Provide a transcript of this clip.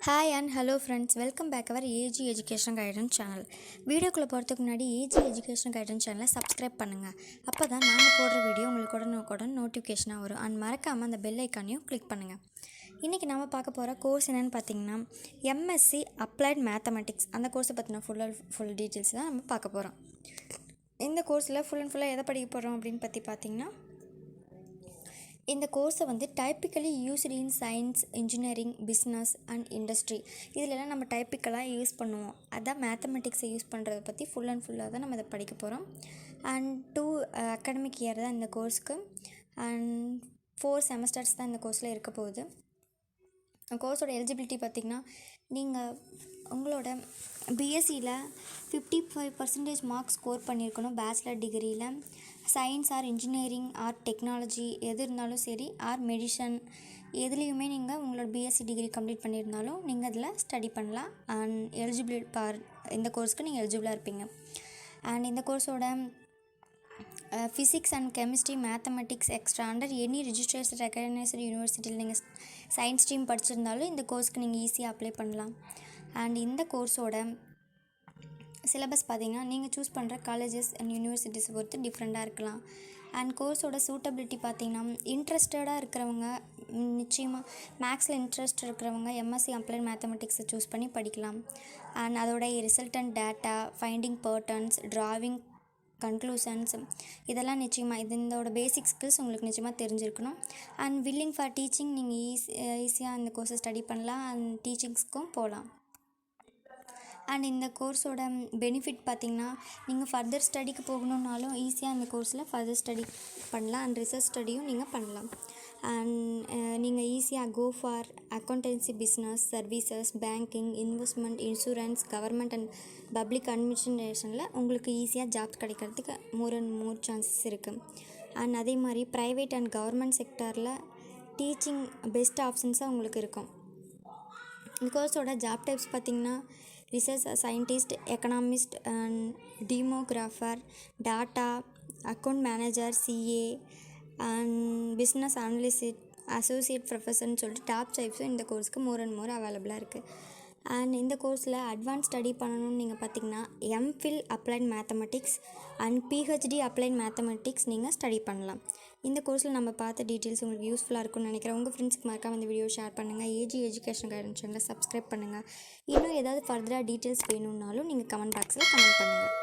Hi and hello friends, welcome back our AG Education Guidance channel. வீடியோக்குள்ள போறதுக்கு முன்னாடி AG Education Guidance channel subscribe பண்ணுங்க. அப்பதான் நாங்க போடுற வீடியோ உங்களுக்கு உடனே நோட்டிஃபிகேஷனா வரும். and மறக்காம அந்த பெல் ஐகானையும் கிளிக் பண்ணுங்க. இன்னைக்கு நாம பார்க்க போற கோர்ஸ் என்னன்னு பாத்தீங்கன்னா M.Sc Applied Mathematics. அந்த கோர்ஸ் பத்தின full details தான் நம்ம பார்க்க போறோம். இந்த கோர்ஸ்ல full எதை படிக்க போறோம் அப்படினு பத்தி பாத்தீங்கன்னா இந்த கோர்ஸை typically used in science, engineering, business and industry இதிலெல்லாம் நம்ம டைப்பிக்கலாக யூஸ் பண்ணுவோம். அதான் மேத்தமெட்டிக்ஸை யூஸ் பண்ணுறதை பற்றி ஃபுல்லாக தான் நம்ம இதை படிக்க போகிறோம். அண்ட் 2 அகாடமிக் இயர் தான் இந்த கோர்ஸ்க்கு அண்ட் 4 செமஸ்டர்ஸ் தான் இந்த கோர்ஸில் இருக்க போகுது. கோர்ஸோட எலிஜிபிலிட்டி பார்த்திங்கன்னா நீங்கள் உங்களோட பிஎஸ்சியில் 55% மார்க்ஸ் ஸ்கோர் பண்ணியிருக்கணும். பேச்சுலர் டிகிரியில் science or engineering or technology எது இருந்தாலும் சரி, ஆர் மெடிசன் எதுலேயுமே நீங்கள் உங்களோட பிஎஸ்சி டிகிரி கம்ப்ளீட் பண்ணியிருந்தாலும் நீங்கள் அதில் ஸ்டடி பண்ணலாம். அண்ட் எலிஜிபிள் இந்த கோர்ஸ்க்கு நீங்கள் எலிஜிபிளாக இருப்பீங்க. அண்ட் இந்த கோர்ஸோட physics and chemistry, mathematics extra under any registration recognised யூனிவர்சிட்டியில் நீங்கள் சயின்ஸ் ஸ்ட்ரீம் படிச்சிருந்தாலும் இந்த கோர்ஸ்க்கு நீங்கள் ஈஸியாக அப்ளை பண்ணலாம். அண்ட் இந்த கோர்ஸோட சிலபஸ் பார்த்திங்கன்னா நீங்கள் சூஸ் பண்ணுற காலேஜஸ் அண்ட் யூனிவர்சிட்டிஸை பொறுத்து டிஃப்ரெண்ட்டாக இருக்கலாம். அண்ட் கோர்ஸோட சூட்டபிலிட்டி பார்த்திங்கன்னா இன்ட்ரெஸ்டடாக இருக்கிறவங்க நிச்சயமாக மேக்ஸில் இன்ட்ரெஸ்ட் இருக்கிறவங்க எம்எஸ்சி அப்ளைட் மேத்தமெட்டிக்ஸை சூஸ் பண்ணி படிக்கலாம். அண்ட் அதோட resultant data, finding patterns, drawing, conclusions இதெல்லாம் நிச்சயமாக இதோட பேசிக் ஸ்கில்ஸ் உங்களுக்கு நிச்சயமாக தெரிஞ்சிருக்கணும். அண்ட் வில்லிங் ஃபார் டீச்சிங் நீங்கள் ஈஸியாக அந்த கோர்ஸை ஸ்டடி பண்ணலாம். அண்ட் டீச்சிங்ஸ்க்கும் போகலாம். அண்ட் இந்த கோர்ஸோட பெனிஃபிட் பார்த்திங்கன்னா நீங்கள் ஃபர்தர் ஸ்டடிக்கு போகணுன்னாலும் ஈஸியாக இந்த கோர்ஸில் ஃபர்தர் ஸ்டடி பண்ணலாம். அண்ட் ரிசர்ச் ஸ்டடியும் நீங்கள் பண்ணலாம். அண்ட் நீங்கள் ஈஸியாக go for accountancy, business, services, banking, investment, insurance, government and public அட்மினிஸ்ட்ரேஷனில் உங்களுக்கு ஈஸியாக ஜாப்ஸ் கிடைக்கிறதுக்கு மோர் அண்ட் மோர் சான்சஸ் இருக்குது. அண்ட் அதே மாதிரி ப்ரைவேட் அண்ட் கவர்மெண்ட் செக்டாரில் டீச்சிங் பெஸ்ட் ஆப்ஷன்ஸாக உங்களுக்கு இருக்கும். இந்த கோர்ஸோட ஜாப் டைப்ஸ் பார்த்திங்கன்னா research scientist, economist and demographer, data, account manager, CA and business analyst, associate ப்ரொஃபஸர்னு சொல்லிட்டு டாப் டைப்ஸும் இந்த கோர்ஸ்க்கு மோர் அண்ட் மோர் அவைலபிளாக இருக்குது. அண்ட் இந்த கோர்ஸில் அட்வான்ஸ் ஸ்டடி பண்ணணும்னு நீங்கள் பார்த்திங்கன்னா MPhil applied mathematics and PhD applied mathematics நீங்கள் ஸ்டடி பண்ணலாம். இந்த கோர்ஸில் நம்ம பார்த்த டீட்டெயில்ஸ் உங்களுக்கு யூஸ்ஃபுல்லாக இருக்கும்னு நினைக்கிறேன். உங்கள் ஃப்ரெண்ட்ஸ்க்கு மறக்காம இந்த வீடியோ ஷேர் பண்ணுங்கள். ஏஜி எஜுகேஷன் கைடன்ஸ் சேனலை சப்ஸ்கிரைப் பண்ணுங்கள். இன்னும் ஏதாவது ஃபர்தராக டீட்டெயில்ஸ் வேணும்னாலும் நீங்கள் கமெண்ட் பாக்ஸில் கமெண்ட் பண்ணுங்கள்.